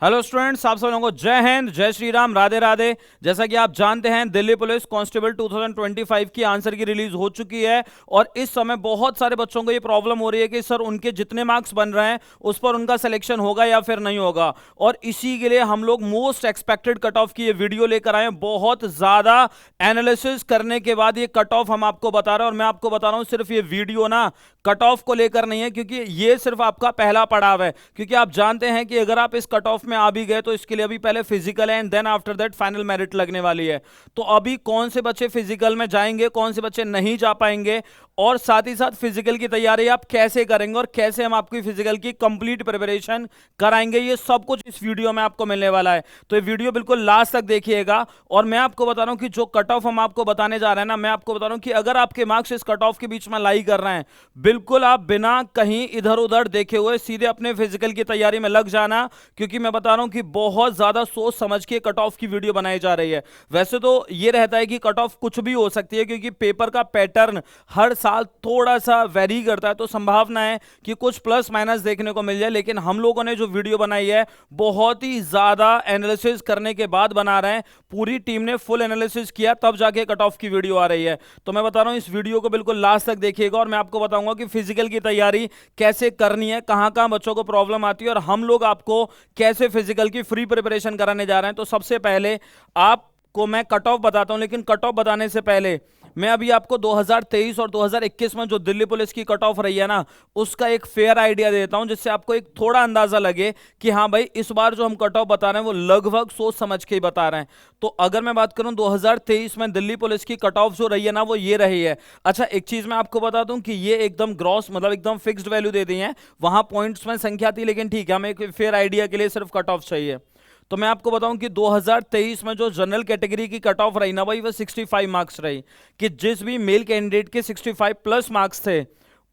Hello students, आप सब लोगों को जय हिंद, जय श्री राम, राधे राधे। जैसा कि आप जानते हैं, दिल्ली पुलिस कांस्टेबल 2025 की आंसर की रिलीज हो चुकी है और इस समय बहुत सारे बच्चों को ये प्रॉब्लम हो रही है कि सर उनके जितने मार्क्स बन रहे हैं उस पर उनका सिलेक्शन होगा या फिर नहीं होगा। और इसी के लिए हम लोग मोस्ट एक्सपेक्टेड कट ऑफ की ये वीडियो लेकर आए हैं। बहुत ज्यादा एनालिसिस करने के बाद ये कट ऑफ हम आपको बता रहे हैं और मैं आपको बता रहा हूं सिर्फ ये वीडियो ना कट ऑफ को लेकर नहीं है, क्योंकि ये सिर्फ आपका पहला पड़ाव है। क्योंकि आप जानते हैं कि अगर आप इस कट ऑफ में आ भी गए तो इसके लिए अभी पहले फिजिकल है and then after that final merit लगने वाली है। तो अभी कौन से बच्चे फिजिकल में जाएंगे, कौन से बच्चे नहीं जा पाएंगे, और साथ ही साथ फिजिकल की तैयारी आप कैसे करेंगे और कैसे हम आपकी फिजिकल की कंप्लीट प्रिपरेशन कराएंगे, ये सब कुछ इस वीडियो में आपको मिलने वाला है। तो ये वीडियो बिल्कुल लास्ट तक देखिएगा। और मैं आपको बता रहा हूं कि जो कट ऑफ हम आपको बताने जा रहे हैं ना, मैं आपको बता रहा हूं कि अगर आपके मार्क्स इस कट ऑफ के बीच में लाई कर रहे हैं, बिल्कुल आप बिना कहीं इधर उधर देखे हुए सीधे अपने फिजिकल की तैयारी में लग जाना। क्योंकि मैं बता रहा हूं कि बहुत ज्यादा सोच समझ के कट ऑफ की वीडियो बनाई जा रही है। वैसे तो ये रहता है कि कट ऑफ कुछ भी हो सकती है, क्योंकि पेपर का पैटर्न हर साल थोड़ा सा वेरी करता है, तो संभावना है कि कुछ प्लस माइनस देखने को मिल जाए। लेकिन हम लोगों ने जो वीडियो बनाई है बहुत ही ज्यादा एनालिसिस करने के बाद बना रहे हैं। पूरी टीम ने फुल एनालिसिस किया तब जाके कट ऑफ की वीडियो आ रही है। तो मैं बता रहा हूं इस वीडियो को बिल्कुल लास्ट तक देखिएगा और मैं आपको बताऊंगा कि फिजिकल की तैयारी कैसे करनी है, कहां कहां बच्चों को प्रॉब्लम आती है और हम लोग आपको कैसे फिजिकल की फ्री प्रिपरेशन कराने जा रहे हैं। तो सबसे पहले आपको मैं कट ऑफ बताता हूं, लेकिन कट ऑफ बताने से पहले मैं अभी आपको 2023 और 2021 में जो दिल्ली पुलिस की कट ऑफ रही है ना, उसका एक फेयर आइडिया देता हूं, जिससे आपको एक थोड़ा अंदाजा लगे कि हाँ भाई इस बार जो हम कट ऑफ बता रहे हैं वो लगभग सोच समझ के ही बता रहे हैं। तो अगर मैं बात करूं 2023 में दिल्ली पुलिस की कट ऑफ जो रही है ना, वो ये रही है। अच्छा, एक चीज मैं आपको बता दूं कि ये एकदम ग्रॉस मतलब एकदम फिक्स्ड वैल्यू दे दी है, वहां पॉइंट्स में संख्या थी, लेकिन ठीक है, हमें एक फेयर आइडिया के लिए सिर्फ कट ऑफ चाहिए। तो मैं आपको बताऊं कि 2023 में जो जनरल कैटेगरी की कट ऑफ रही ना भाई, वो 65 मार्क्स रही। कि जिस भी मेल कैंडिडेट के 65 प्लस मार्क्स थे,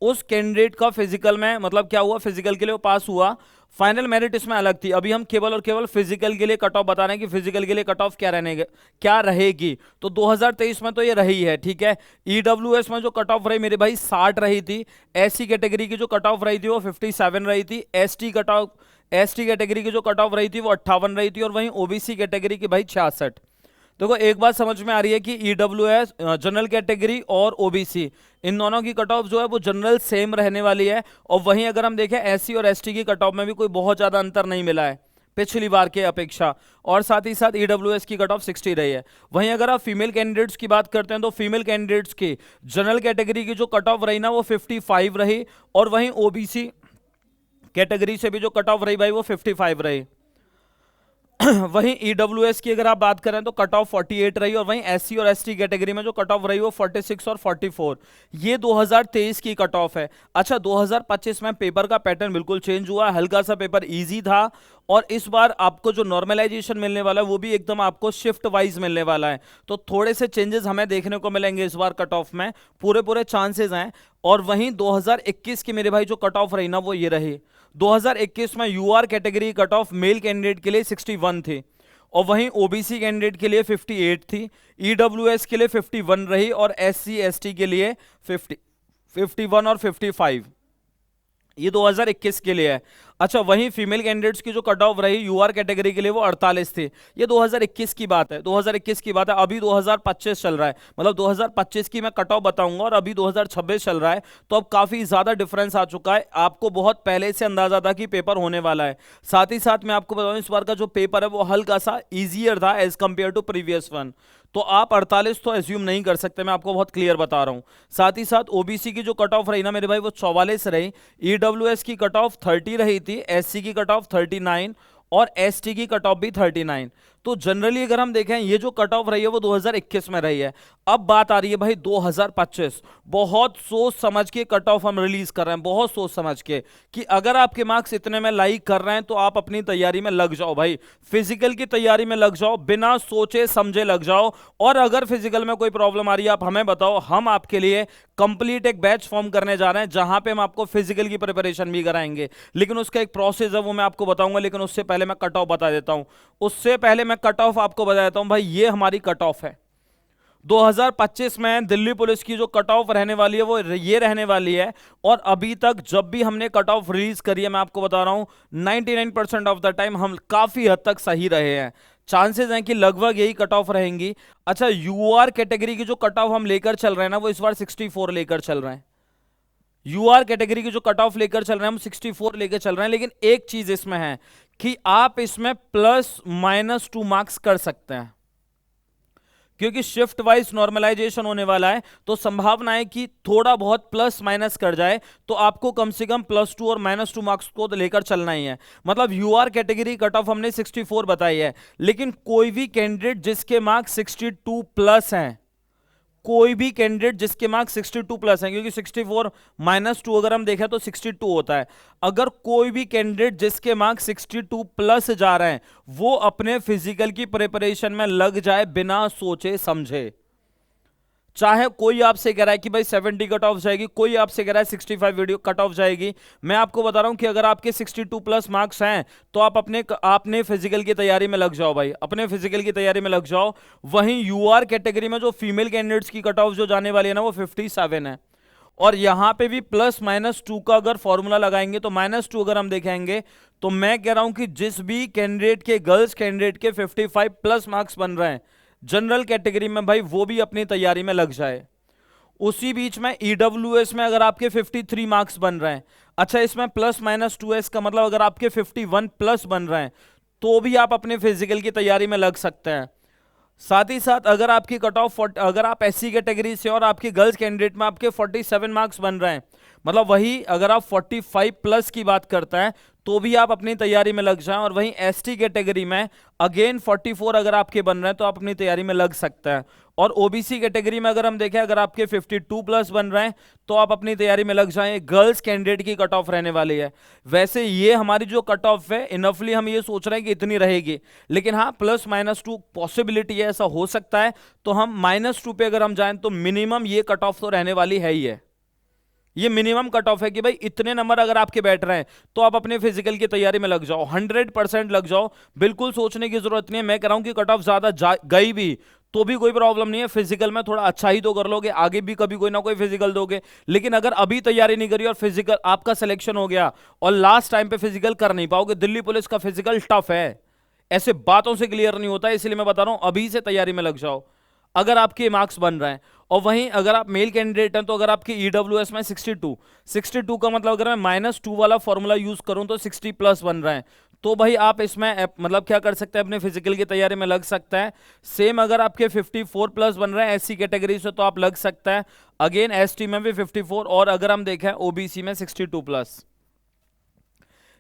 उस कैंडिडेट का फिजिकल में मतलब क्या हुआ, फिजिकल के लिए वो पास हुआ। फाइनल मेरिट इसमें अलग थी। अभी हम केवल और केवल फिजिकल के लिए कट ऑफ बता रहे हैं कि फिजिकल के लिए कट ऑफ क्या रहेगी। तो 2023 में तो ये रही है, ठीक है। ईडब्ल्यूएस में जो कट ऑफ रही मेरे भाई 60 रही थी। एससी कैटेगरी की जो कट ऑफ रही थी वो 57 रही थी। एसटी कैटेगरी की जो कट ऑफ रही थी वो 58 रही थी और वहीं ओबीसी कैटेगरी की भाई 66। देखो एक बात समझ में आ रही है कि ईडब्ल्यूएस जनरल कैटेगरी और ओबीसी इन दोनों की कट ऑफ जो है वो जनरल सेम रहने वाली है। और वहीं अगर हम देखें एससी और एसटी की कट ऑफ में भी कोई बहुत ज्यादा अंतर नहीं मिला है पिछली बार के अपेक्षा। और साथ ही साथ ईडब्ल्यूएस की कट ऑफ 60 रही है। वहीं अगर आप फीमेल कैंडिडेट्स की बात करते हैं तो फीमेल कैंडिडेट्स की जनरल कैटेगरी की जो कट ऑफ रही ना वो 55 रही और वहीं ओबीसी कैटेगरी से भी जो कट ऑफ रही भाई वो 55 रही। वहीं ईडब्ल्यूएस की अगर आप बात करें तो कट ऑफ 48 रही और वहीं एससी और एसटी कैटेगरी में जो कट ऑफ रही वो 46 और 44। ये 2023 की कट ऑफ है। अच्छा, 2025 में पेपर का पैटर्न बिल्कुल चेंज हुआ, हल्का सा पेपर इजी था और इस बार आपको जो नॉर्मलाइजेशन मिलने वाला है वो भी एकदम आपको शिफ्ट वाइज मिलने वाला है। तो थोड़े से चेंजेस हमें देखने को मिलेंगे इस बार कट ऑफ में, पूरे चांसेस हैं। और वहीं 2021 की मेरे भाई जो कट ऑफ रही ना वो ये रही। 2021 में UR category cut off male candidate के लिए 61 थी और वहीं ओबीसी कैंडिडेट के लिए 58 थी। ईडब्ल्यूएस के लिए 51 रही और एससी एसटी के लिए 51 और 55। ये 2021 के लिए है। अच्छा, वहीं फीमेल कैंडिडेट्स की जो कट ऑफ रही यूआर कैटेगरी के लिए वो 48 थी। ये 2021 की बात है, 2021 की बात है। अभी 2025 चल रहा है, मतलब 2025 की मैं कट ऑफ बताऊंगा और अभी 2026 चल रहा है। तो अब काफी ज्यादा डिफरेंस आ चुका है। आपको बहुत पहले से अंदाजा था कि पेपर होने वाला है। साथ ही साथ मैं आपको बताऊं इस बार का जो पेपर है वो हल्का सा इजियर था as compare to previous one. तो आप 48 तो एज्यूम नहीं कर सकते, मैं आपको बहुत क्लियर बता रहा हूं। साथ ही साथ ओबीसी की जो कट ऑफ रही ना मेरे भाई वो 44 रही। ईडब्ल्यूएस की कट ऑफ 30 रही थी, एससी की कट ऑफ 39 और एसटी की कट ऑफ भी 39। तो जनरली अगर हम देखें ये जो कट ऑफ रही है वो 2021 में रही है। अब बात आ रही है भाई 2025। बहुत सोच समझ के कट ऑफ हम रिलीज कर रहे हैं, बहुत सोच समझ के कि अगर आपके मार्क्स इतने में लाइक कर रहे हैं तो आप अपनी तैयारी में लग जाओ भाई, फिजिकल की तैयारी में लग जाओ, बिना सोचे समझे लग जाओ। और अगर फिजिकल में कोई प्रॉब्लम आ रही है आप हमें बताओ, हम आपके लिए कंप्लीट एक बैच फॉर्म करने जा रहे हैं जहां पे हम आपको फिजिकल की प्रिपरेशन भी कराएंगे। लेकिन उसका एक प्रोसेस है वो मैं आपको बताऊंगा, लेकिन उससे पहले मैं कट ऑफ बता देता हूं। उससे पहले मैं कट ऑफ आपको बता देता हूं भाई, ये हमारी कट ऑफ है 2025 में दिल्ली पुलिस की जो कट ऑफ रहने वाली है वो ये रहने वाली है। और अभी तक जब भी हमने कट ऑफ रिलीज करी है, मैं आपको बता रहा हूं 99% ऑफ द टाइम हम काफी हद तक सही रहे हैं। चांसेस हैं कि लगभग यही कट ऑफ रहेंगी। अच्छा, यूआर कैटेगरी की जो कट ऑफ हम लेकर चल रहे हैं ना, वो इस बार 64 लेकर चल रहे हैं। यूआर कैटेगरी की जो कट ऑफ लेकर चल रहे हैं हम 64 लेकर चल रहे हैं। लेकिन एक चीज इसमें है कि आप इसमें +- 2 मार्क्स कर सकते हैं, क्योंकि शिफ्ट वाइज नॉर्मलाइजेशन होने वाला है। तो संभावना है कि थोड़ा बहुत प्लस माइनस कर जाए, तो आपको कम से कम +2 और -2 मार्क्स को लेकर चलना ही है। मतलब यूआर कैटेगरी कट ऑफ हमने 64 बताई है, लेकिन कोई भी कैंडिडेट जिसके मार्क्स 62 प्लस हैं, कोई भी कैंडिडेट जिसके मार्क्स 62 प्लस हैं, क्योंकि 64 -2 अगर हम देखें तो 62 होता है। अगर कोई भी कैंडिडेट जिसके मार्क्स 62 प्लस जा रहे हैं, वो अपने फिजिकल की प्रिपरेशन में लग जाए बिना सोचे समझे। चाहे कोई आपसे कह रहा है कि भाई 70 कट ऑफ जाएगी, कोई आपसे कह रहा है 65 वीडियो कट ऑफ जाएगी, मैं आपको बता रहा हूं कि अगर आपके 62 प्लस मार्क्स हैं तो आप आपने फिजिकल की तैयारी में लग जाओ भाई, अपने फिजिकल की तैयारी में लग जाओ। वहीं यूआर कैटेगरी में जो फीमेल कैंडिडेट्स की कट ऑफ जो जाने वाली है ना, वो 57 है। और यहां पे भी +- 2 का अगर फॉर्मूला लगाएंगे तो -2 अगर हम देखेंगे, तो मैं कह रहा हूं कि जिस भी कैंडिडेट के, गर्ल्स कैंडिडेट के 55 प्लस मार्क्स बन रहे हैं जनरल कैटेगरी में, भाई वो भी अपनी तैयारी में लग जाए। उसी बीच में ईडब्ल्यूएस में अगर आपके 53 मार्क्स बन रहे हैं, अच्छा इसमें +- 2s का मतलब अगर आपके 51 प्लस बन रहे हैं, तो भी आप अपने फिजिकल की तैयारी में लग सकते हैं। साथ ही साथ अगर आपकी कट ऑफ, अगर आप एससी कैटेगरी से और आपके गर्ल्स कैंडिडेट में आपके 47 मार्क्स बन रहे हैं, मतलब वही अगर आप 45 प्लस की बात करते हैं, तो भी आप अपनी तैयारी में लग जाएं। और वहीं एसटी कैटेगरी में अगेन 44 अगर आपके बन रहे हैं तो आप अपनी तैयारी में लग सकते हैं। और ओबीसी कैटेगरी में अगर हम देखें, अगर आपके 52 प्लस बन रहे हैं तो आप अपनी तैयारी में लग जाएं। गर्ल्स कैंडिडेट की कट ऑफ रहने वाली है। वैसे ये हमारी जो कट ऑफ है, इनफली हम ये सोच रहे हैं कि इतनी रहेगी, लेकिन हाँ +- 2 पॉसिबिलिटी है, ऐसा हो सकता है। तो हम -2 पे अगर हम जाएं तो मिनिमम ये कट ऑफ तो रहने वाली है ही है। ये मिनिमम कट ऑफ है कि भाई इतने नंबर अगर आपके बैठ रहे हैं तो आप अपने फिजिकल की तैयारी में लग जाओ, 100% लग जाओ। बिल्कुल सोचने की जरूरत नहीं है। मैं कह रहा हूं कि कट ऑफ ज्यादा गई भी तो भी कोई प्रॉब्लम नहीं है, फिजिकल में थोड़ा अच्छा ही तो कर लोगे, आगे भी कभी कोई ना कोई फिजिकल दोगे। लेकिन अगर अभी तैयारी नहीं करी और फिजिकल आपका सिलेक्शन हो गया और लास्ट टाइम पे फिजिकल कर नहीं पाओगे, दिल्ली पुलिस का फिजिकल टफ है, ऐसे बातों से क्लियर नहीं होता है। इसलिए मैं बता रहा हूं अभी से तैयारी में लग जाओ अगर आपके मार्क्स बन रहे हैं। और वहीं अगर आप मेल कैंडिडेट हैं तो अगर आपकी ईडब्ल्यूएस में 62 का मतलब अगर मैं -2 वाला फॉर्मूला यूज करूं तो 60 प्लस बन रहे हैं, तो भाई आप इसमें मतलब क्या कर सकते हैं, अपने फिजिकल की तैयारी में लग सकते हैं। सेम अगर आपके 54 प्लस बन रहे हैं एससी कैटेगरी से तो आप लग सकते हैं। अगेन एसटी में भी 54, और अगर हम देखें ओबीसी में 62 प्लस।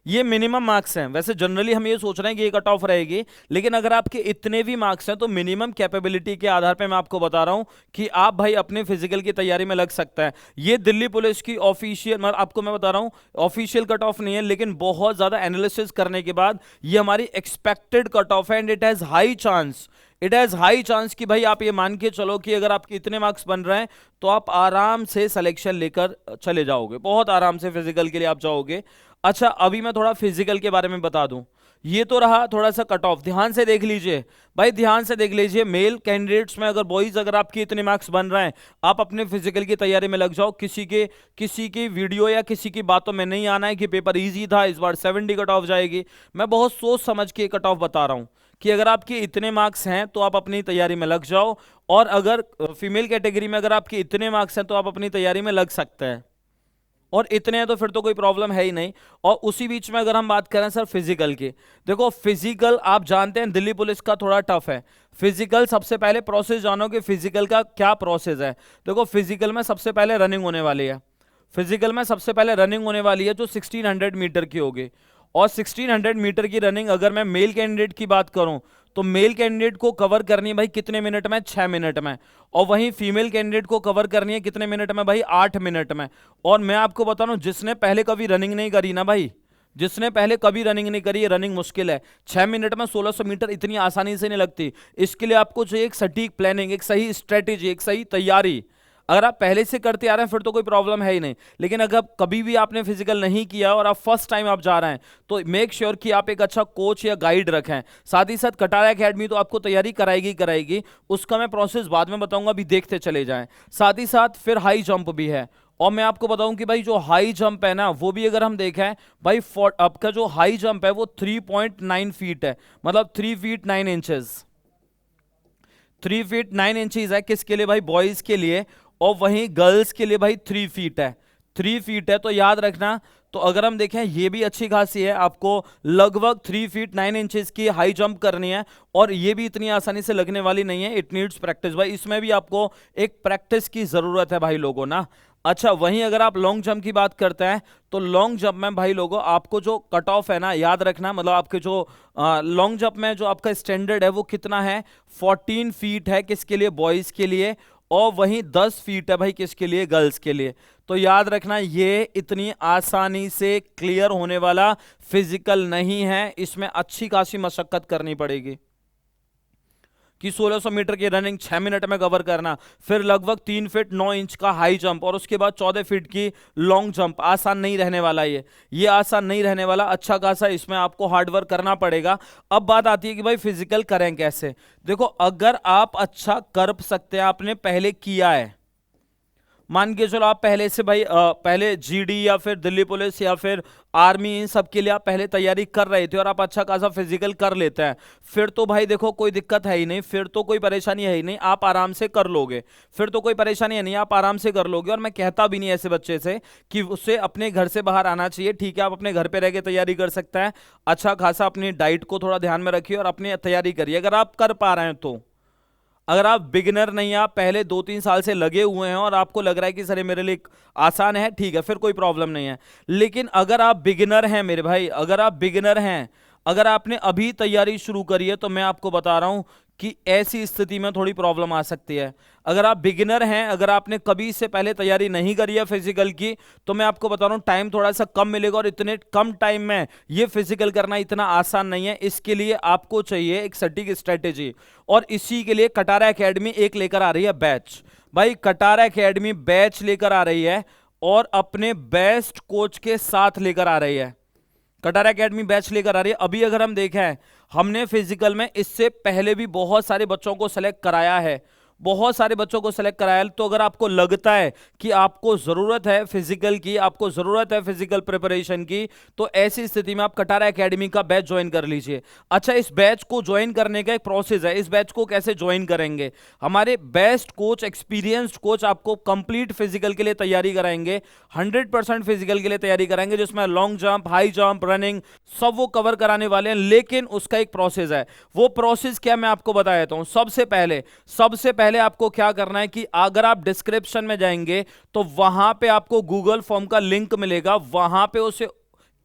ये मिनिमम मार्क्स हैं। वैसे जनरली हम ये सोच रहे हैं कि ये कट ऑफ रहेगी, लेकिन अगर आपके इतने भी मार्क्स हैं तो मिनिमम कैपेबिलिटी के आधार पे मैं आपको बता रहा हूं कि आप भाई अपने फिजिकल की तैयारी में लग सकता है। ये दिल्ली पुलिस की ऑफिशियल, मतलब आपको मैं बता रहा हूं ऑफिशियल कट ऑफ नहीं है, लेकिन बहुत ज्यादा एनालिसिस करने के बाद ये हमारी एक्सपेक्टेड कट ऑफ है। And it has high chance कि भाई आप ये मान के चलो कि अगर आपके इतने मार्क्स बन रहे हैं तो आप आराम से सिलेक्शन लेकर चले जाओगे, बहुत आराम से फिजिकल के लिए आप जाओगे। अच्छा, अभी मैं थोड़ा फिजिकल के बारे में बता दूं। ये तो रहा थोड़ा सा कट ऑफ, ध्यान से देख लीजिए भाई, ध्यान से देख लीजिए। मेल कैंडिडेट्स में अगर बॉयज अगर आपके इतने मार्क्स बन रहे हैं, आप अपने फिजिकल की तैयारी में लग जाओ। किसी की वीडियो या किसी की बातों में नहीं आना है कि पेपर इजी था, इस बार 70 कट ऑफ जाएगी। मैं बहुत सोच समझ के कट ऑफ बता रहा हूं कि अगर आपके इतने मार्क्स हैं तो आप अपनी तैयारी में लग जाओ। और अगर फीमेल कैटेगरी में अगर आपके इतने मार्क्स हैं तो आप अपनी तैयारी में लग सकते हैं, और इतने हैं तो फिर तो कोई प्रॉब्लम है ही नहीं। और उसी बीच में अगर हम बात करें सर फिजिकल की, देखो फिजिकल आप जानते हैं दिल्ली पुलिस का थोड़ा टफ है। फिजिकल सबसे पहले प्रोसेस जानो कि फिजिकल का क्या प्रोसेस है। देखो फिजिकल में सबसे पहले रनिंग होने वाली है। फिजिकल में सबसे पहले रनिंग होने वाली है जो 1600 मीटर की होगी। और 1600 मीटर की रनिंग अगर मैं मेल कैंडिडेट की बात करूं तो मेल कैंडिडेट को कवर करनी है भाई कितने मिनट में, 6 मिनट में। और वहीं फीमेल कैंडिडेट को कवर करनी है कितने मिनट में भाई, 8 मिनट में। और मैं आपको बता रहा हूं जिसने पहले कभी रनिंग नहीं करी ना भाई, जिसने पहले कभी रनिंग नहीं करी, ये रनिंग मुश्किल है। 6 मिनट में 1600 मीटर इतनी आसानी से नहीं लगती। इसके लिए आपको चाहिए एक सटीक प्लानिंग, एक सही स्ट्रेटेजी, एक सही तैयारी। अगर आप पहले से करते आ रहे हैं फिर तो कोई प्रॉब्लम है ही नहीं, लेकिन अगर कभी भी आपने फिजिकल नहीं किया और आप फर्स्ट टाइम आप जा रहे हैं तो मेक श्योर कि आप एक अच्छा कोच या गाइड रखें। साथ ही साथ कटारा एकेडमी तो आपको तैयारी कराएगी कराएगी, उसका मैं प्रोसेस बाद में बताऊंगा, अभी देखते चले जाएं। साथ ही साथ फिर हाई जंप भी है, और मैं आपको बताऊं कि भाई जो हाई जंप है ना वो भी अगर हम देखें भाई, आपका जो हाई जंप है वो 3.9 फीट है, मतलब 3 फीट 9 इंचेस, 3 फीट 9 इंचेस है। किसके लिए भाई? बॉयज के लिए। और वहीं गर्ल्स के लिए भाई 3 फीट है, 3 फीट है। तो याद रखना, तो अगर हम देखें ये भी अच्छी खासी है, आपको लगभग 3 फीट 9 इंचेस की हाई जंप करनी है, और ये भी इतनी आसानी से लगने वाली नहीं है, इट नीड्स प्रैक्टिस भाई, इसमें भी आपको एक प्रैक्टिस की जरूरत है भाई लोगों ना। अच्छा, वहीं अगर आप लॉन्ग जंप की बात करते हैं तो लॉन्ग जंप में भाई लोगों आपको जो कट ऑफ है ना, याद रखना, मतलब आपके जो लॉन्ग जंप में जो आपका स्टैंडर्ड है वो कितना है? 14 फीट है। किसके लिए? बॉयज के लिए। और वहीं 10 फीट है भाई किसके लिए? गर्ल्स के लिए। तो याद रखना, ये इतनी आसानी से क्लियर होने वाला फिजिकल नहीं है, इसमें अच्छी खासी मशक्कत करनी पड़ेगी कि 1600 मीटर की रनिंग 6 मिनट में कवर करना, फिर लगभग 3 फीट 9 इंच का हाई जंप, और उसके बाद 14 फीट की लॉन्ग जंप। आसान नहीं रहने वाला ये आसान नहीं रहने वाला, अच्छा खासा इसमें आपको हार्डवर्क करना पड़ेगा। अब बात आती है कि भाई फिजिकल करें कैसे। देखो, अगर आप अच्छा कर सकते हैं, आपने पहले किया है, मान के चलो आप पहले से भाई पहले जीडी या फिर दिल्ली पुलिस या फिर आर्मी, इन सब के लिए आप पहले तैयारी कर रहे थे और आप अच्छा खासा फिजिकल कर लेते हैं, फिर तो भाई देखो कोई दिक्कत है ही नहीं, फिर तो कोई परेशानी है ही नहीं, आप आराम से कर लोगे, फिर तो कोई परेशानी है नहीं, आप आराम से कर लोगे। और मैं कहता भी नहीं ऐसे बच्चे से कि उसे अपने घर से बाहर आना चाहिए, ठीक है, आप अपने घर पे रह के तैयारी कर सकते हैं, अच्छा खासा अपनी डाइट को थोड़ा ध्यान में रखिए और अपनी तैयारी करिए अगर आप कर पा रहे हैं तो। अगर आप बिगिनर नहीं, आप पहले 2-3 साल से लगे हुए हैं और आपको लग रहा है कि सर ये मेरे लिए आसान है, ठीक है, फिर कोई प्रॉब्लम नहीं है। लेकिन अगर आप बिगिनर हैं मेरे भाई, अगर आप बिगिनर हैं, अगर आपने अभी तैयारी शुरू करी है, तो मैं आपको बता रहा हूं कि ऐसी स्थिति में थोड़ी प्रॉब्लम आ सकती है। अगर आप बिगिनर हैं, अगर आपने कभी से पहले तैयारी नहीं करी है फिजिकल की, तो मैं आपको बता रहा हूं टाइम थोड़ा सा कम मिलेगा, और इतने कम टाइम में ये फिजिकल करना इतना आसान नहीं है। इसके लिए आपको चाहिए एक सटीक स्ट्रेटेजी, और इसी के लिए कटारा एकेडमी एक लेकर आ रही है बैच। भाई कटारा एकेडमी बैच लेकर आ रही है, और अपने बेस्ट कोच के साथ लेकर आ रही है। कटारा एकेडमी बैच लेकर आ रही है। अभी अगर हम देखें, हमने फिजिकल में इससे पहले भी बहुत सारे बच्चों को सेलेक्ट कराया है, बहुत सारे बच्चों को सेलेक्ट कराया। तो अगर आपको लगता है कि आपको जरूरत है फिजिकल की, आपको जरूरत है फिजिकल प्रिपरेशन की, तो ऐसी स्थिति में आप कटारा एकेडमी का बैच ज्वाइन कर लीजिए। अच्छा, इस बैच को ज्वाइन करने का एक प्रोसेस है। इस बैच को कैसे ज्वाइन करेंगे? हमारे बेस्ट कोच, एक्सपीरियंस्ड कोच आपको कंप्लीट फिजिकल के लिए तैयारी कराएंगे, 100% फिजिकल के लिए तैयारी कराएंगे, जिसमें long jump, high jump, running सब वो कवर कराने वाले हैं। लेकिन उसका एक प्रोसेस है। वो प्रोसेस क्या, मैं आपको बता देता हूं। सबसे पहले आपको क्या करना है कि अगर आप डिस्क्रिप्शन में जाएंगे तो वहां पे आपको गूगल फॉर्म का लिंक मिलेगा, वहां पे उसे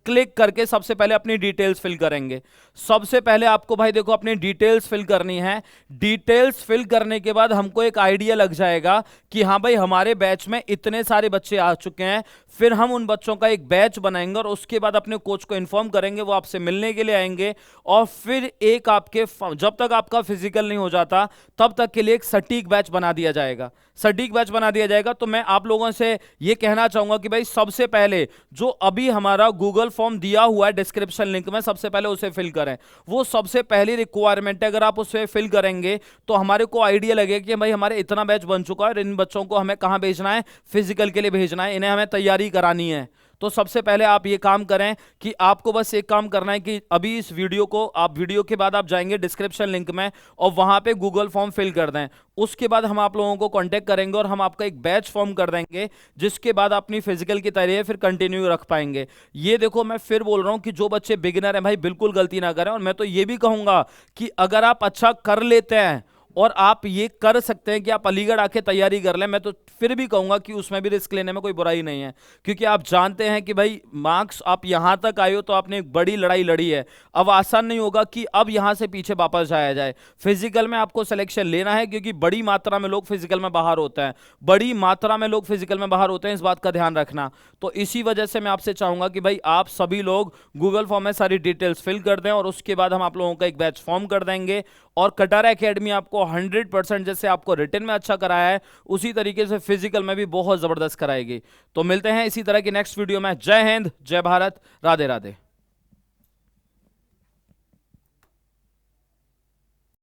क्लिक करके सबसे पहले अपनी डिटेल्स फिल करेंगे। सबसे पहले आपको भाई देखो अपनी डिटेल्स फिल करनी है। डिटेल्स फिल करने के बाद हमको एक आइडिया लग जाएगा कि हाँ भाई हमारे बैच में इतने सारे बच्चे आ चुके हैं, फिर हम उन बच्चों का एक बैच बनाएंगे और उसके बाद अपने कोच को इन्फॉर्म करेंगे, वो आपसे मिलने के लिए आएंगे, और फिर एक आपके जब तक आपका फिजिकल नहीं हो जाता तब तक के लिए एक सटीक बैच बना दिया जाएगा, सटीक बैच बना दिया जाएगा। तो मैं आप लोगों से यह कहना चाहूंगा कि भाई सबसे पहले जो अभी हमारा गूगल फॉर्म दिया हुआ है डिस्क्रिप्शन लिंक में, सबसे पहले उसे फिल करें। वो सबसे पहली रिक्वायरमेंट है। अगर आप उसे फिल करेंगे तो हमारे को आइडिया लगेगा कि भाई हमारे इतना बैच बन चुका है और इन बच्चों को हमें कहां भेजना है? फिजिकल के लिए भेजना है, इन्हें हमें तैयारी करानी है। तो सबसे पहले आप ये काम करें कि आपको बस एक काम करना है कि अभी इस वीडियो को, आप वीडियो के बाद आप जाएंगे डिस्क्रिप्शन लिंक में और वहां पे गूगल फॉर्म फिल कर दें। उसके बाद हम आप लोगों को कांटेक्ट करेंगे और हम आपका एक बैच फॉर्म कर देंगे, जिसके बाद अपनी फिजिकल की तैयारी फिर कंटिन्यू रख पाएंगे। ये देखो, मैं फिर बोल रहा हूं कि जो बच्चे बिगिनर हैं भाई बिल्कुल गलती ना करें। और मैं तो ये भी कहूंगा कि अगर आप अच्छा कर लेते हैं और आप ये कर सकते हैं कि आप अलीगढ़ आके तैयारी कर लें, मैं तो फिर भी कहूंगा कि उसमें भी रिस्क लेने में कोई बुराई नहीं है, क्योंकि आप जानते हैं कि भाई मार्क्स आप यहां तक आए हो तो आपने एक बड़ी लड़ाई लड़ी है। अब आसान नहीं होगा कि अब यहां से पीछे वापस जाया जाए। फिजिकल में आपको सिलेक्शन लेना है, क्योंकि बड़ी मात्रा में लोग फिजिकल में बाहर होते हैं, बड़ी मात्रा में लोग फिजिकल में बाहर होते हैं, इस बात का ध्यान रखना। तो इसी वजह से मैं आपसे चाहूंगा कि भाई आप सभी लोग गूगल फॉर्म में सारी डिटेल्स फिल कर दें और उसके बाद हम आप लोगों का एक बैच फॉर्म कर देंगे और कटारा एकेडमी आपको 100% जैसे आपको रिटन में अच्छा कराया है उसी तरीके से फिजिकल में भी बहुत जबरदस्त कराएगी। तो मिलते हैं इसी तरह की नेक्स्ट वीडियो में। जय हिंद, जय भारत, राधे राधे।